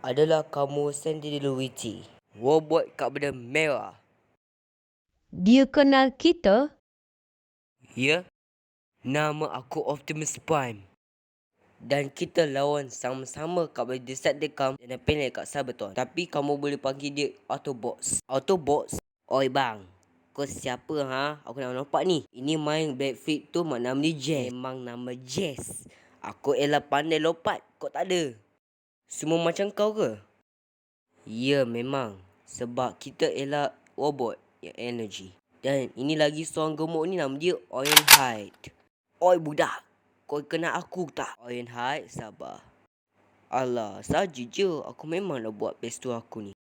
adalah kamu Singularity, robot kat benda merah. Dia kenal kita? Ya, nama aku Optimus Prime. Dan kita lawan sama-sama kat benda Decepticon dan Planet kat Cybertron. Tapi kamu boleh panggil dia Autobots. Autobots? Oi bang, kau siapa ha? Aku nak nampak ni. Ini main Battlefield tu mak nama dia Jazz. Memang nama Jazz. Aku elah pandai lompat, kau tak ada. Semua macam kau ke? Ya memang. Sebab kita elak robot yang energy. Dan ini lagi seorang gemuk ni nama dia Ironhide. Oi budak, kau kenal aku tak? Ironhide, sabar. Alah, saja je. Aku memang nak buat pestu aku ni.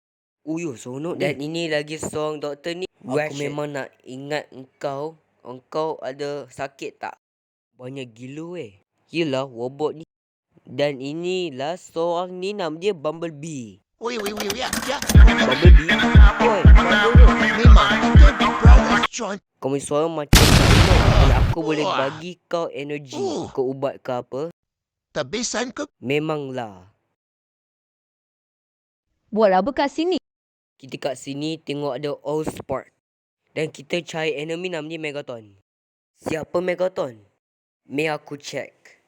Uyuh, seronok ni. Dan ini lagi seorang doktor ni. Aku memang nak ingat engkau. Engkau ada sakit tak? Banyak gila Yelah, robot ni. Dan inilah seorang ni nama dia Bumblebee. Wait, ya. Bumblebee? Oi, Memang, jadi brothers, John. kau punya suara macam dan aku boleh bagi kau energi. Kau ubat ke apa? Tabisan ke? Memanglah. Buat apa kat sini? Kita kat sini tengok ada All Sport. Dan kita cari enemy nama dia Megaton. Siapa Megaton? Mari aku check.